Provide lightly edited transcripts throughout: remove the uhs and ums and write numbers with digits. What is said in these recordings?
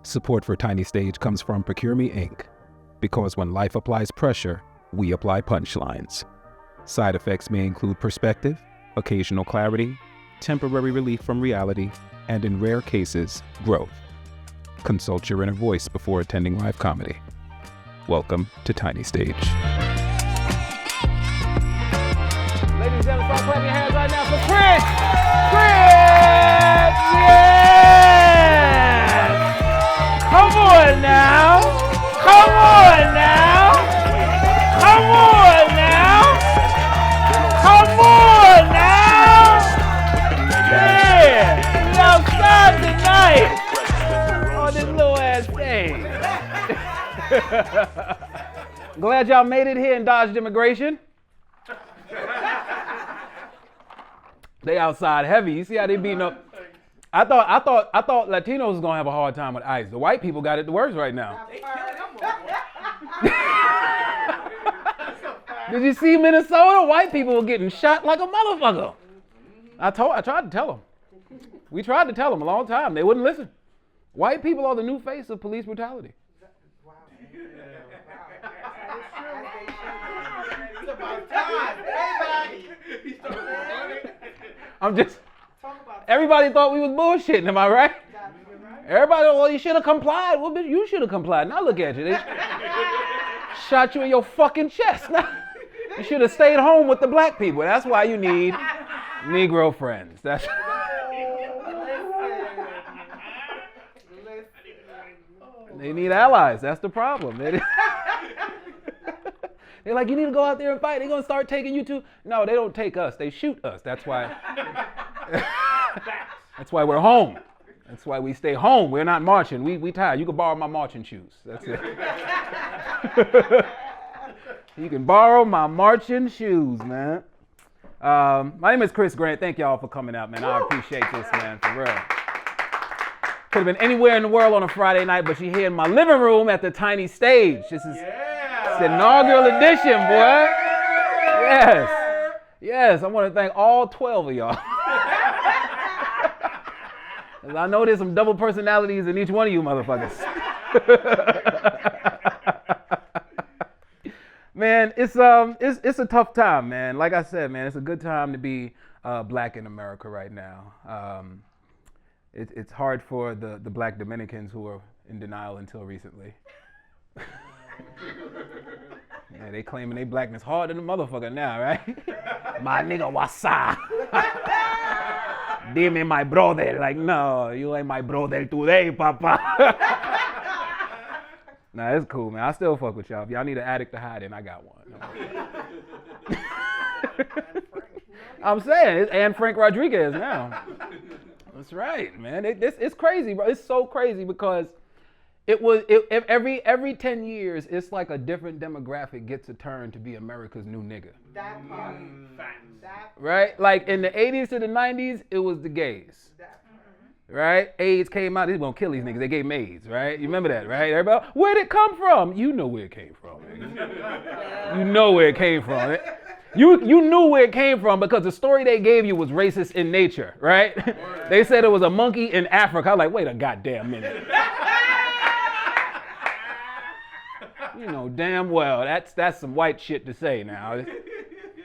Support for Tiny Stage comes from Procure Me Inc. Because when life applies pressure, we apply punchlines. Side effects may include perspective, occasional clarity, temporary relief from reality, and in rare cases, growth. Consult your inner voice before attending live comedy. Welcome to Tiny Stage. Ladies and gentlemen, start clapping your hands right now for Chris! Chris! Yes! Come on now! Come on now! Come on now! Come on now! Yeah! We outside tonight! On this little ass stage. Glad y'all made it here and dodged immigration. They outside heavy. You see how they beating up? I thought Latinos was gonna have a hard time with ICE. The white people got it the worst right now. Did you see Minnesota? White people were getting shot like a motherfucker. I tried to tell them. We tried to tell them a long time. They wouldn't listen. White people are the new face of police brutality. Everybody thought we was bullshitting, am I right? Everybody, well, you should have complied. Well, bitch, you should have complied. Now look at you. They shot you in your fucking chest. Now, you should have stayed home with the black people. That's why you need Negro friends. That's They need allies. That's the problem. They're like, you need to go out there and fight. They're going to start taking you too. No, they don't take us. They shoot us. That's why. That's why we're home. That's why we stay home. We're not marching. We tired. You can borrow my marching shoes. That's it. You can borrow my marching shoes, man. My name is Chris Grant. Thank y'all for coming out, man. I appreciate this, man, for real. Could have been anywhere in the world on a Friday night, but you're here in my living room at the Tiny Stage. This is the inaugural edition, boy. Yes. I want to thank all 12 of y'all. I know there's some double personalities in each one of you motherfuckers. Man, it's a tough time, man. Like I said, man, it's a good time to be black in America right now. It's hard for the black Dominicans who were in denial until recently. Yeah, they claiming they blackness harder than a motherfucker now, right? My nigga wasa. Dime my brother. Like, no, you ain't my brother today, papa. Nah, it's cool, man. I still fuck with y'all. If y'all need an addict to hide in, I got one. I'm saying, it's Anne Frank Rodriguez now. That's right, man. It's crazy, bro. It's so crazy because every 10 years, it's like a different demographic gets a turn to be America's new nigga. That part. Right? Like in the 80s to the 90s, it was the gays. Right? AIDS came out, they're gonna kill these niggas. They gave them AIDS, right? You remember that, right? Everybody, where'd it come from? You know where it came from, nigga. You know where it came from. You knew where it came from because the story they gave you was racist in nature, right? They said it was a monkey in Africa. I'm like, wait a goddamn minute. You know damn well that's some white shit to say now.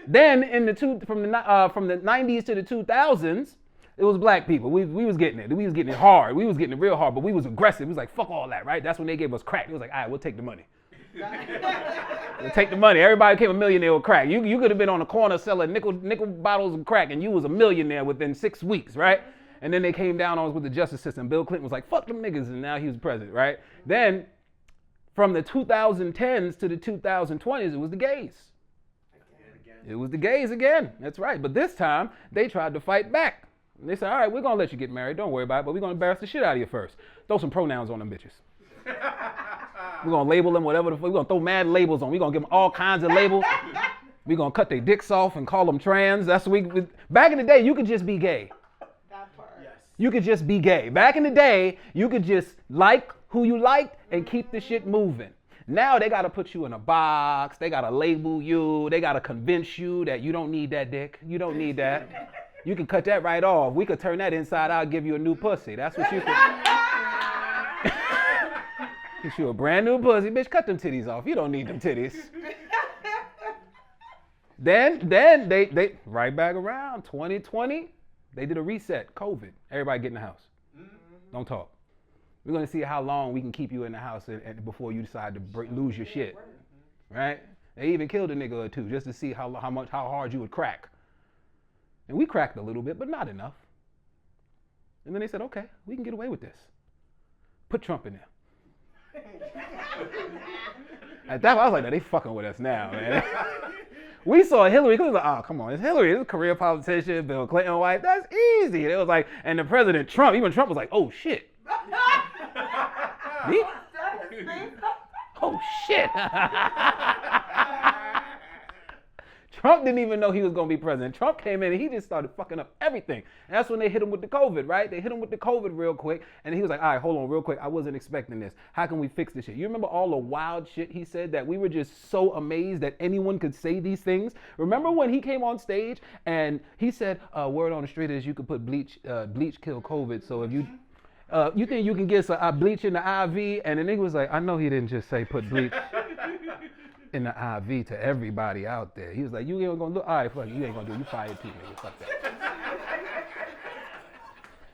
Then from the 90s to the 2000s, it was black people. We was getting it. We was getting it hard. We was getting it real hard, but we was aggressive. We was like, fuck all that, right? That's when they gave us crack. It was like, all right, we'll take the money. We'll take the money. Everybody became a millionaire with crack. You could have been on the corner selling nickel bottles of crack and you was a millionaire within 6 weeks, right? And then they came down on us with the justice system. Bill Clinton was like, fuck them niggas, and now he was president, right? Then from the 2010s to the 2020s, it was the gays. It was the gays again. That's right. But this time, they tried to fight back. And they said, all right, we're going to let you get married. Don't worry about it, but we're going to embarrass the shit out of you first. Throw some pronouns on them bitches. We're going to label them whatever. We're going to throw mad labels on. We're going to give them all kinds of labels. We're going to cut their dicks off and call them trans. That's what back in the day, you could just be gay. That part. Yes. You could just be gay. Back in the day, you could just like who you liked and keep the shit moving. Now they got to put you in a box. They got to label you. They got to convince you that you don't need that dick. You don't need that. You can cut that right off. We could turn that inside out, give you a new pussy. That's what you could. Get you a brand new pussy. Bitch, cut them titties off. You don't need them titties. Then they right back around 2020, they did a reset, COVID. Everybody get in the house. Don't talk. We're gonna see how long we can keep you in the house and before you decide to lose your shit, right? They even killed a nigga or two just to see how hard you would crack. And we cracked a little bit, but not enough. And then they said, okay, we can get away with this. Put Trump in there. At that, I was like, no, they fucking with us now, man. We saw Hillary Clinton, like, oh, come on, it's Hillary, it's a career politician, Bill Clinton wife, that's easy. And it was like, and the President Trump, even Trump was like, oh shit. Me? Oh shit. Trump didn't even know he was gonna be president. Trump came in and he just started fucking up everything. And that's when they hit him with the COVID, right? They hit him with the COVID real quick. And he was like, all right, hold on real quick. I wasn't expecting this. How can we fix this shit? You remember all the wild shit he said that we were just so amazed that anyone could say these things? Remember when he came on stage and he said, word on the street is you could put bleach kill COVID. So if you think you can get some bleach in the IV? And the nigga was like, I know he didn't just say put bleach in the IV to everybody out there. He was like, you ain't gonna do, all right, fuck it, you ain't gonna do it. You fired too, nigga, fuck that.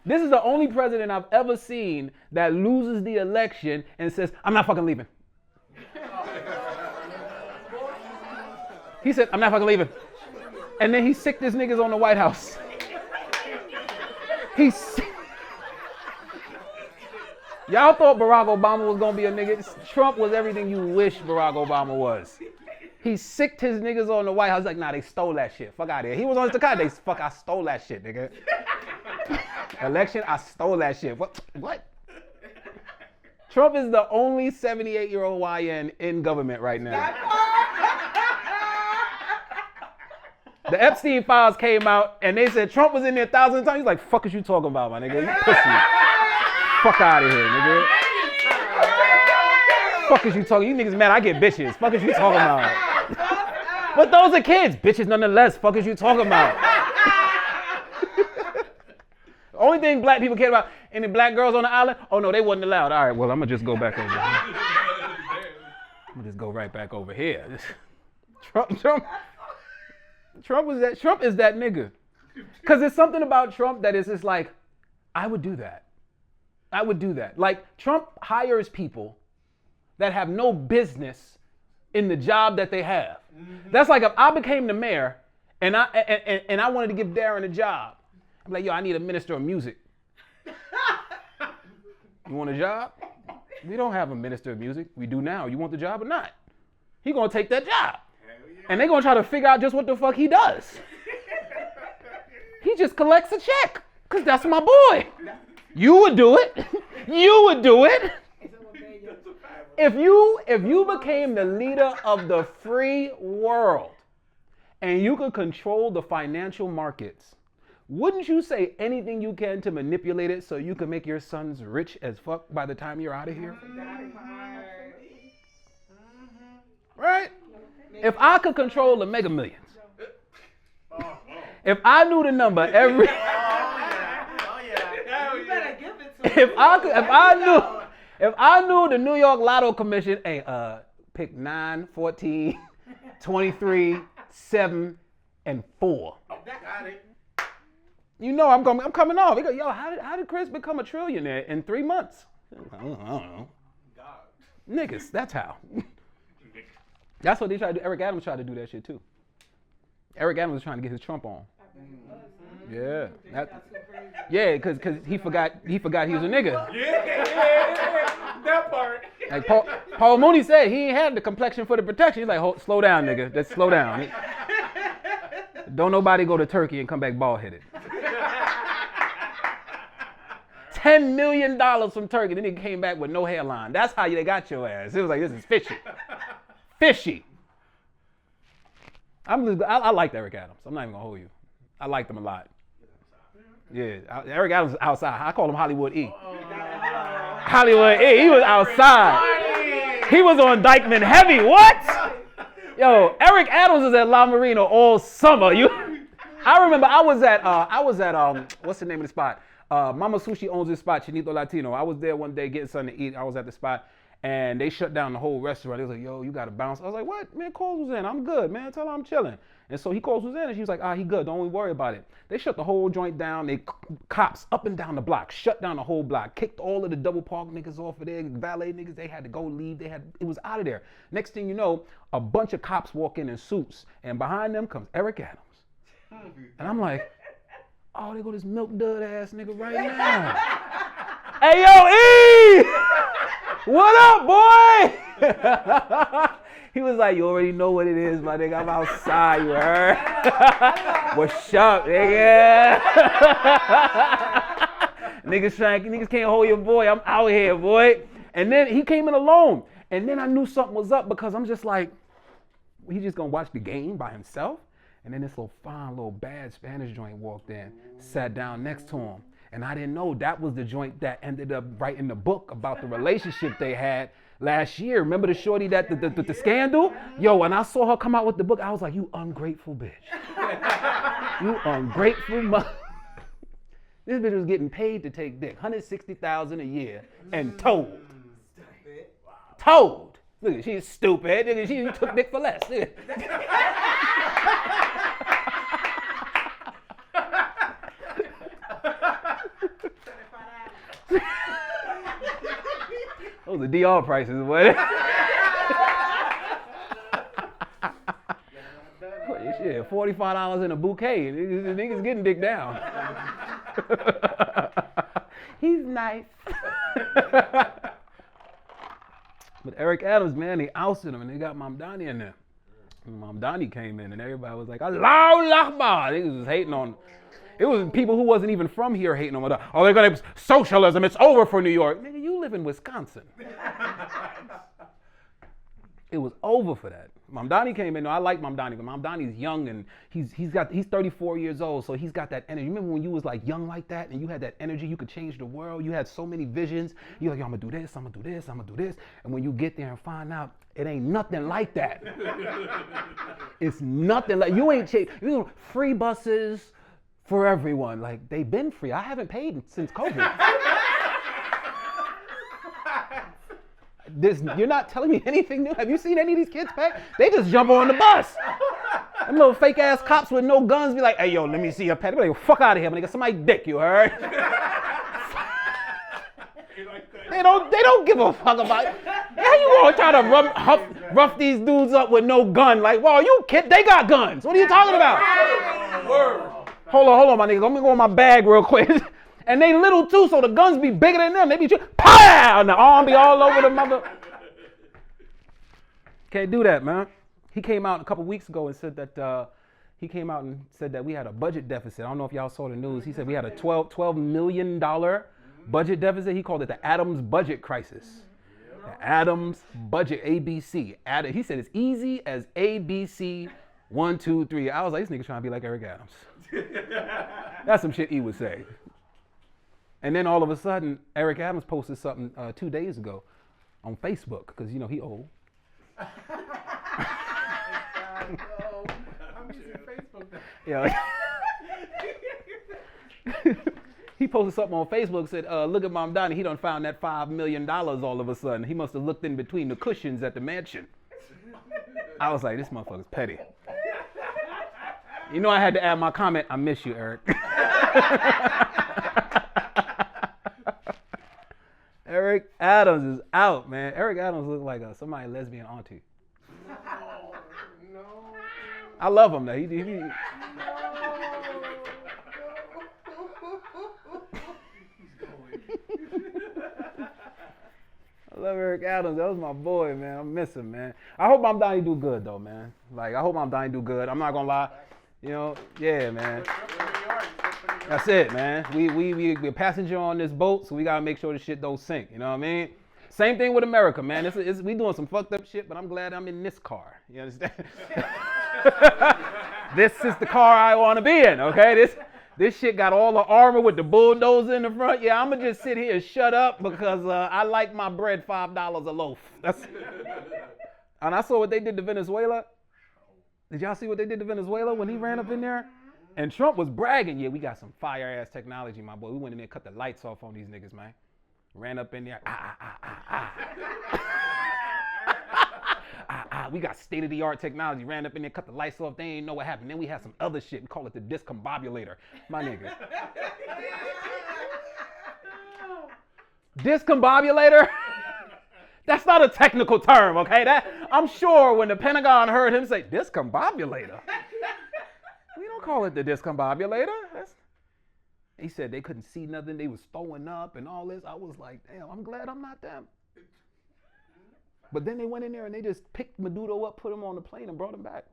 This is the only president I've ever seen that loses the election and says, I'm not fucking leaving. He said, I'm not fucking leaving. And then he sicked his niggas on the White House. Y'all thought Barack Obama was gonna be a nigga. Trump was everything you wish Barack Obama was. He sicked his niggas on the White House. Like, nah, they stole that shit. Fuck out of here. He was on his car. I stole that shit, nigga. Election, I stole that shit. What? Trump is the only 78-year-old YN in government right now. The Epstein files came out and they said Trump was in there 1,000 times. He's like, fuck is you talking about, my nigga? You pussy. Fuck out of here, nigga. Fuck is you talking? You niggas mad I get bitches. Fuck is you talking about? But those are kids. Bitches nonetheless. Fuck is you talking about? The only thing black people care about, any black girls on the island? Oh no, they wasn't allowed. All right, well, I'm gonna just go back over here. I'm gonna just go right back over here. Trump is that nigga. Cause there's something about Trump that is just like, I would do that. I would do that. Like, Trump hires people that have no business in the job that they have. Mm-hmm. That's like if I became the mayor and I wanted to give Darren a job. I'm like, yo, I need a minister of music. You want a job? We don't have a minister of music. We do now. You want the job or not? He gonna take that job. Yeah. And they gonna try to figure out just what the fuck he does. He just collects a check, cause that's my boy. You would do it. You would do it. If you became the leader of the free world and you could control the financial markets, wouldn't you say anything you can to manipulate it so you can make your sons rich as fuck by the time you're out of here? Right? If I could control the Mega Millions, if I knew the number every... If I knew the New York Lotto Commission, hey, pick 9, 14, 23, 7, and 4. Got it. You know I'm coming off. He go, yo, how did Chris become a trillionaire in 3 months? I don't know. God. Niggas, that's how. That's what they tried to do. Eric Adams tried to do that shit too. Eric Adams was trying to get his Trump on. Yeah. Yeah, because he forgot he was a nigga. Yeah, that part. Like Paul Mooney said, he ain't had the complexion for the protection. He's like, slow down, nigga. Let's slow down. Don't nobody go to Turkey and come back bald-headed. $10 million from Turkey, then he came back with no hairline. That's how they got your ass. It was like, this is fishy. Fishy. I liked Eric Adams. I'm not even gonna hold you. I liked him a lot. Yeah, Eric Adams was outside. I call him Hollywood E. Hollywood E. He was outside. He was on Dykeman heavy. What? Yo, Eric Adams was at La Marina all summer. I remember I was at what's the name of the spot? Mama Sushi owns this spot, Chinito Latino. I was there one day getting something to eat. I was at the spot, And they shut down the whole restaurant. They was like, yo, you gotta bounce. I was like, what? Man, call Suzanne. I'm good, man. Tell her I'm chilling. And so he called Suzanne and she was like, he good. Don't worry about it. They shut the whole joint down. They cops up and down the block, shut down the whole block, kicked all of the double park niggas off of there, valet niggas. They had to go leave. It was out of there. Next thing you know, a bunch of cops walk in suits, and behind them comes Eric Adams. And I'm like, oh, they go this milk dud ass nigga right now. Hey, yo, E! What up, boy? He was like, you already know what it is, my nigga. I'm outside, you heard? What's up, nigga? Niggas can't hold your boy. I'm out here, boy. And then he came in alone. And then I knew something was up because I'm just like, he just gonna watch the game by himself? And then this little fine, little bad Spanish joint walked in, sat down next to him. And I didn't know that was the joint that ended up writing the book about the relationship they had last year. Remember the shorty that the scandal? Yo, when I saw her come out with the book, I was like, you ungrateful bitch. You ungrateful mother. This bitch was getting paid to take dick, $160,000 a year, and told. Told. Look, she's stupid. Nigga, she took dick for less. Those are DR prices, what? Shit, $45 in a bouquet. Niggas getting dick down. He's nice. But Eric Adams, man, they ousted him and they got Mamdani in there. And Mamdani came in and everybody was like, Allahu Akbar. Niggas was hating on him. It was people who wasn't even from here hating on him. Oh, they're gonna socialism. It's over for New York. Nigga, you live in Wisconsin. It was over for that. Mamdani came in. I like Mamdani, but Mamdani's young and he's 34 years old, so he's got that energy. Remember when you was like young like that and you had that energy, you could change the world. You had so many visions. You're like, yo, I'm gonna do this, I'm gonna do this, I'm gonna do this. And when you get there and find out, it ain't nothing like that. It's nothing like you ain't changed. You know, free buses for everyone. Like they've been free. I haven't paid since COVID. You're not telling me anything new. Have you seen any of these kids pay? They just jump on the bus. Them little fake ass cops with no guns be like, hey yo, let me see your pet. They like, fuck out of here, nigga. Somebody dick, you heard? They don't give a fuck about it. How you gonna try to rough these dudes up with no gun? Like, whoa, you kid, they got guns. What are you talking about? Hold on, my nigga. Let me go in my bag real quick. And they little too, so the guns be bigger than them. They be pow, and the arm be all over the mother. Can't do that, man. He came out a couple weeks ago and said that we had a budget deficit. I don't know if y'all saw the news. He said we had a $12 million budget deficit. He called it the Adams budget crisis. The Adams budget, ABC. He said it's easy as ABC 1, 2, 3. I was like, this nigga trying to be like Eric Adams. That's some shit he would say. And then all of a sudden, Eric Adams posted something 2 days ago on Facebook, because, you know, he old. I'm using Facebook now. Yeah. He posted something on Facebook, said, look at Mamdani, he done found that $5 million all of a sudden. He must have looked in between the cushions at the mansion. I was like, this motherfucker's petty. You know I had to add my comment, I miss you, Eric. Eric Adams is out, man. Eric Adams looks like somebody lesbian auntie. No. I love him though. I love Eric Adams. That was my boy, man. I miss him, man. I hope Mamdani do good though, man. Like I hope Mamdani do good. I'm not gonna lie. You know, yeah, man. That's it, man. We're a passenger on this boat, so we gotta make sure the shit don't sink. You know what I mean? Same thing with America, man. We doing some fucked up shit, but I'm glad I'm in this car. You understand? This is the car I want to be in. Okay, this shit got all the armor with the bulldozer in the front. Yeah, I'm gonna just sit here and shut up because I like my bread $5 a loaf. And I saw what they did to Venezuela. Did y'all see what they did to Venezuela when he ran up in there? And Trump was bragging, yeah, we got some fire-ass technology, my boy. We went in there and cut the lights off on these niggas, man. Ran up in there, we got state-of-the-art technology. Ran up in there, cut the lights off. They ain't know what happened. Then we had some other shit. We call it the discombobulator. My nigga. Discombobulator? That's not a technical term, okay? I'm sure when the Pentagon heard him say, discombobulator. We don't call it the discombobulator. He said they couldn't see nothing. They was throwing up and all this. I was like, damn, I'm glad I'm not them. But then they went in there and they just picked Maduro up, put him on the plane and brought him back.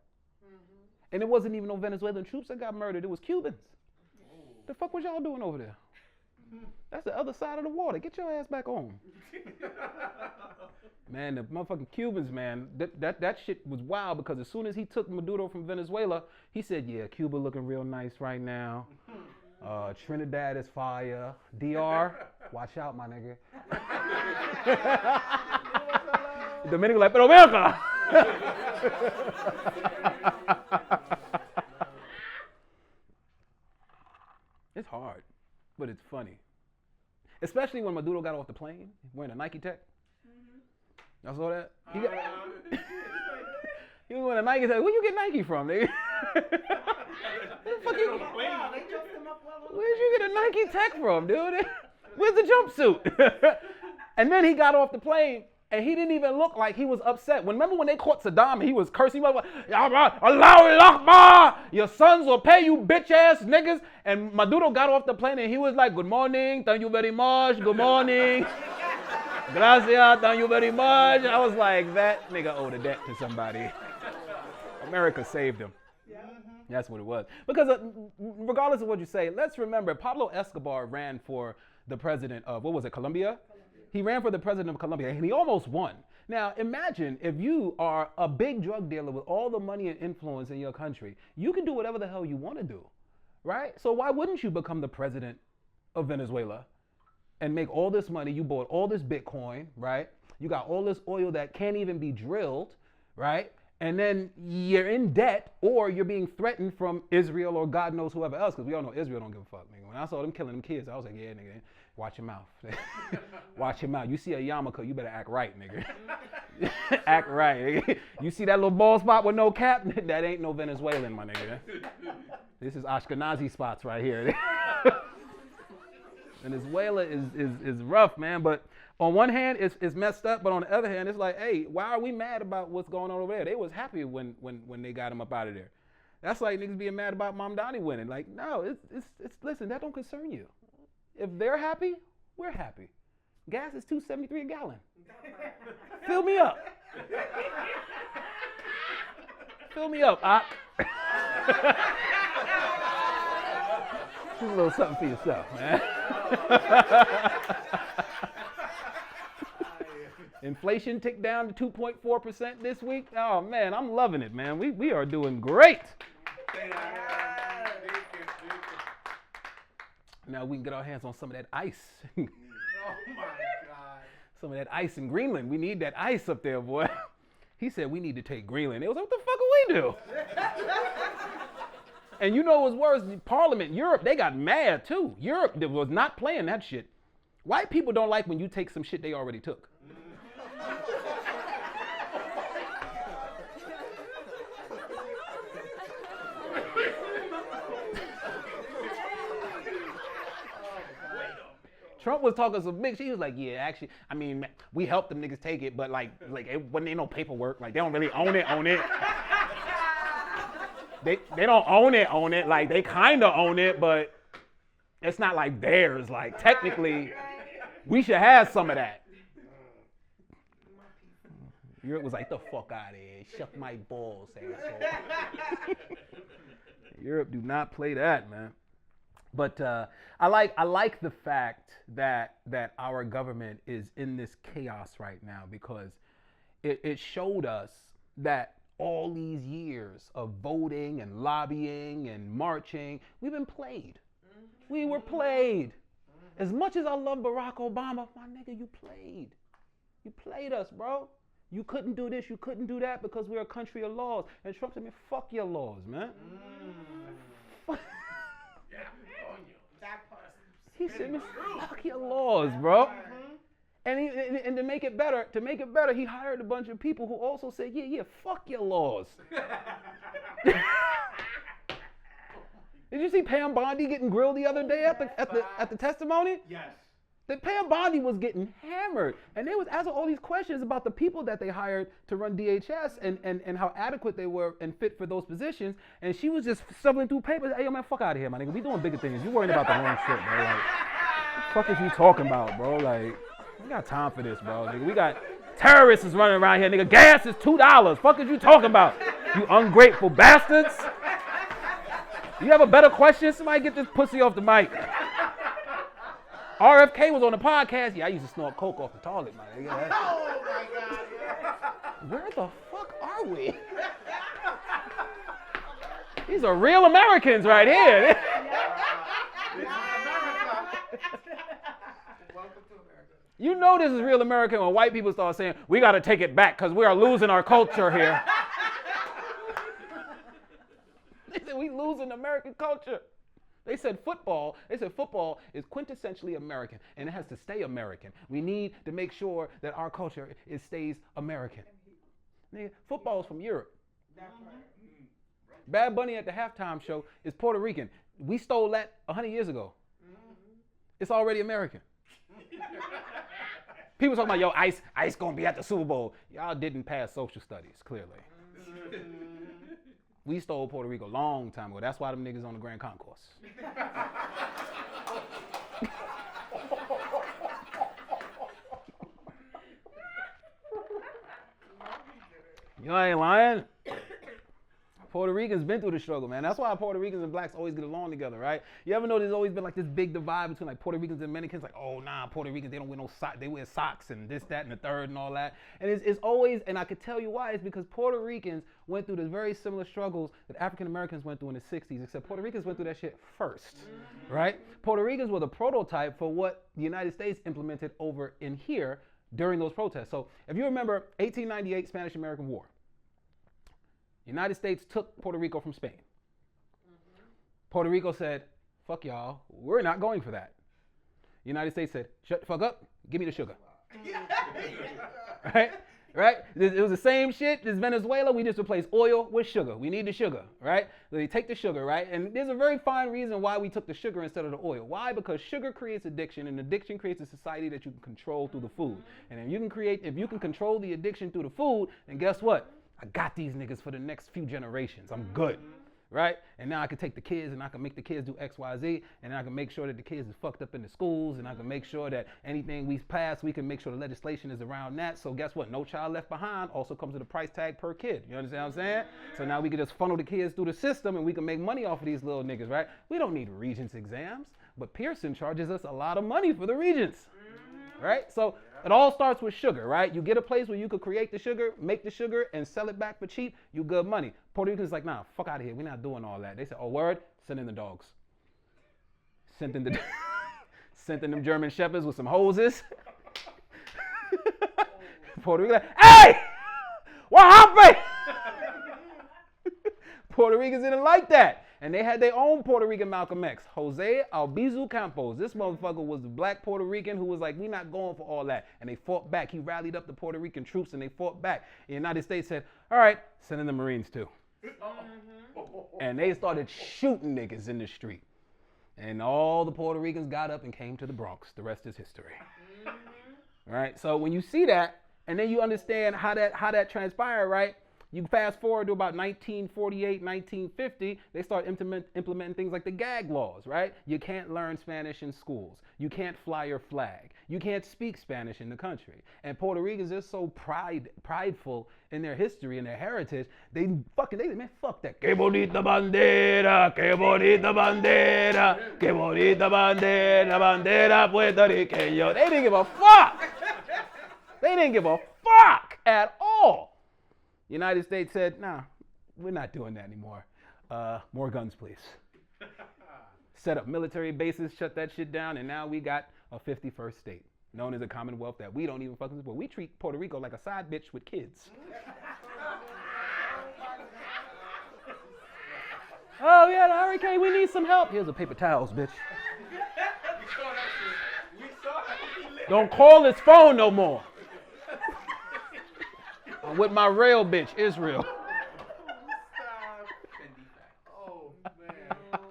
And it wasn't even no Venezuelan troops that got murdered. It was Cubans. The fuck was y'all doing over there? That's the other side of the water. Get your ass back home. Man, the motherfucking Cubans, man, that shit was wild because as soon as he took Maduro from Venezuela, he said, yeah, Cuba looking real nice right now. Trinidad is fire. DR, watch out, my nigga. Dominican like, pero ven acá. It's hard, but it's funny. Especially when Maduro got off the plane wearing a Nike Tech. Y'all saw that? He was wearing a Nike Tech. Where you get Nike from, nigga? Where'd you get a Nike Tech from, dude? Where's the jumpsuit? And then he got off the plane and he didn't even look like he was upset. Remember when they caught Saddam, he was cursing, he was like, Allahu Akbar, your sons will pay you bitch ass niggas. And Maduro got off the plane and he was like, good morning, thank you very much, good morning. Gracias, thank you very much. I was like, that nigga owed a debt to somebody. America saved him. That's what it was. Because regardless of what you say, let's remember Pablo Escobar ran for the president of, what was it, Colombia? He ran for the president of Colombia and he almost won. Now imagine if you are a big drug dealer with all the money and influence in your country, you can do whatever the hell you want to do, right? So why wouldn't you become the president of Venezuela and make all this money? You bought all this Bitcoin, right? You got all this oil that can't even be drilled, right? And then you're in debt or you're being threatened from Israel or God knows whoever else, because we all know Israel don't give a fuck, nigga. When I saw them killing them kids, I was like, yeah, nigga, watch your mouth. Watch your mouth. You see a yarmulke, you better act right, nigga. Act right, nigga. You see that little bald spot with no cap? That ain't no Venezuelan, my nigga. This is Ashkenazi spots right here. Venezuela is rough, man, but on one hand, it's messed up, but on the other hand, it's like, hey, why are we mad about what's going on over there? They was happy when they got him up out of there. That's like niggas being mad about Mamdani winning. Like, no, it's listen, that don't concern you. If they're happy, we're happy. Gas is $2.73 a gallon. Fill me up. Fill me up, Ak. Do a little something for yourself, man. Inflation ticked down to 2.4% this week. Oh man, I'm loving it, man. We are doing great. Now we can get our hands on some of that ice. Oh my God. Some of that ice in Greenland. We need that ice up there, boy. He said we need to take Greenland. It was like, what the fuck do we do? And you know what's worse? Parliament, Europe, they got mad too. Europe was not playing that shit. White people don't like when you take some shit they already took. Trump was talking some big shit. He was like, yeah, actually, I mean, we helped them niggas take it, but like it wasn't ain't no paperwork. Like, they don't really own it. They don't own it. Like, they kind of own it, but it's not like theirs. Like, technically, we should have some of that. Europe was like, the fuck out of here. Shuck my balls, asshole. Europe do not play that, man. But I like the fact that our government is in this chaos right now, because it showed us that all these years of voting and lobbying and marching, we've been played. We were played. As much as I love Barack Obama, my nigga, you played. You played us, bro. You couldn't do this, you couldn't do that because we're a country of laws. And Trump said, man, fuck your laws, man. He said, man, fuck your laws, bro. And to make it better, he hired a bunch of people who also said, yeah, fuck your laws. Did you see Pam Bondi getting grilled the other day at the testimony? Yes. That Pam Bondi was getting hammered, and they was asking all these questions about the people that they hired to run DHS and how adequate they were and fit for those positions. And she was just stumbling through papers. Hey, yo, man, fuck out of here, my nigga. We doing bigger things. You worrying about the wrong shit, bro. Like, what the fuck is you talking about, bro? Like, we got time for this, bro. Nigga, we got terrorists running around here, nigga. Gas is $2. Fuck is you talking about? You ungrateful bastards. You have a better question? Somebody get this pussy off the mic. RFK was on the podcast. Yeah, I used to snort coke off the toilet, man. Yeah. Oh my God. Yeah. Where the fuck are we? These are real Americans right here. This is America. Welcome to America. You know this is real American when white people start saying, we got to take it back because we are losing our culture here. They said, we losing American culture. They said football is quintessentially American, and it has to stay American. We need to make sure that our culture stays American. Nigga, football is from Europe. Bad Bunny at the halftime show is Puerto Rican. We stole that 100 years ago. It's already American. People talking about, yo, Ice gonna be at the Super Bowl. Y'all didn't pass social studies, clearly. We stole Puerto Rico a long time ago. That's why them niggas on the Grand Concourse. You ain't lying. Puerto Ricans been through the struggle, man. That's why Puerto Ricans and blacks always get along together, right? You ever know there's always been like this big divide between like Puerto Ricans and Dominicans? Like, oh, nah, Puerto Ricans, they don't wear no socks. They wear socks and this, that, and the third and all that. And it's always, and I could tell you why, it's because Puerto Ricans went through the very similar struggles that African Americans went through in the 60s, except Puerto Ricans went through that shit first, right? Puerto Ricans were the prototype for what the United States implemented over in here during those protests. So if you remember 1898 Spanish-American War, United States took Puerto Rico from Spain. Puerto Rico said, fuck y'all, we're not going for that. United States said, shut the fuck up, give me the sugar. Right? It was the same shit as Venezuela. We just replaced oil with sugar. We need the sugar, right? So they take the sugar, right? And there's a very fine reason why we took the sugar instead of the oil. Why? Because sugar creates addiction, and addiction creates a society that you can control through the food. And if you can control the addiction through the food, then guess what? I got these niggas for the next few generations. I'm good, right? And now I can take the kids and I can make the kids do X, Y, Z, and then I can make sure that the kids is fucked up in the schools, and I can make sure that anything we pass, we can make sure the legislation is around that. So guess what? No Child Left Behind also comes with a price tag per kid. You understand what I'm saying? So now we can just funnel the kids through the system and we can make money off of these little niggas, right? We don't need Regents exams, but Pearson charges us a lot of money for the Regents, right? So it all starts with sugar, right? You get a place where you could create the sugar, make the sugar, and sell it back for cheap, you good money. Puerto Ricans like, nah, fuck out of here. We're not doing all that. They said, oh, word? Send in the dogs. Sent in them German shepherds with some hoses. Puerto Rican like, hey! What happened? Puerto Ricans didn't like that. And they had their own Puerto Rican Malcolm X, Jose Albizu Campos. This motherfucker was the black Puerto Rican who was like, we not going for all that. And they fought back. He rallied up the Puerto Rican troops and they fought back. The United States said, all right, send in the Marines too. And they started shooting niggas in the street. And all the Puerto Ricans got up and came to the Bronx. The rest is history. All right, so when you see that, and then you understand how that transpired, right? You fast forward to about 1948, 1950, they start implementing things like the gag laws, right? You can't learn Spanish in schools. You can't fly your flag. You can't speak Spanish in the country. And Puerto Ricans are so prideful in their history and their heritage, they man, fuck that. Que bonita bandera, que bonita bandera, que bonita bandera, bandera puertorriqueño. They didn't give a fuck. They didn't give a fuck at all. United States said, nah, we're not doing that anymore. More guns, please. Set up military bases, shut that shit down, and now we got a 51st state, known as a Commonwealth that we don't even fucking support. We treat Puerto Rico like a side bitch with kids. Oh, yeah, the hurricane, we need some help. Here's a paper towels, bitch. We saw that. Don't call his phone no more. I'm with my real bitch, Israel. Oh,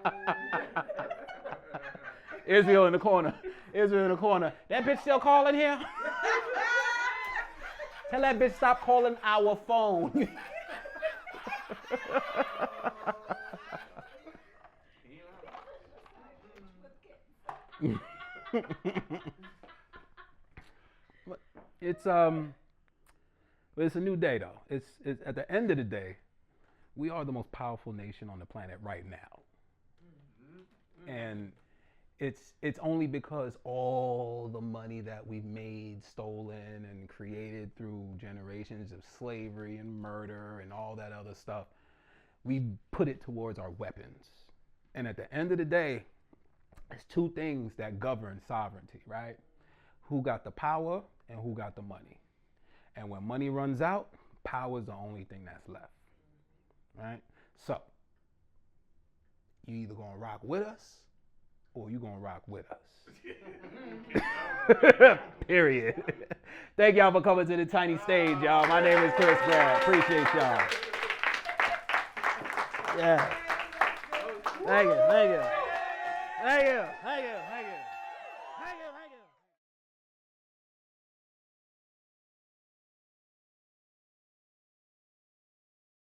man. Israel in the corner. Israel in the corner. That bitch still calling here? Tell that bitch stop calling our phone. It's a new day though. It's at the end of the day, we are the most powerful nation on the planet right now. And it's only because all the money that we've made, stolen, and created through generations of slavery and murder and all that other stuff, we put it towards our weapons. And at the end of the day, there's two things that govern sovereignty, right? Who got the power and who got the money. And when money runs out, power is the only thing that's left, right? So, you either gonna rock with us or you gonna rock with us. Period. Thank y'all for coming to the tiny stage, y'all. My name is Chris Brad. Appreciate y'all. Yeah. Thank you. Thank you. Thank you. Thank you. Thank you. Thank you. Thank you.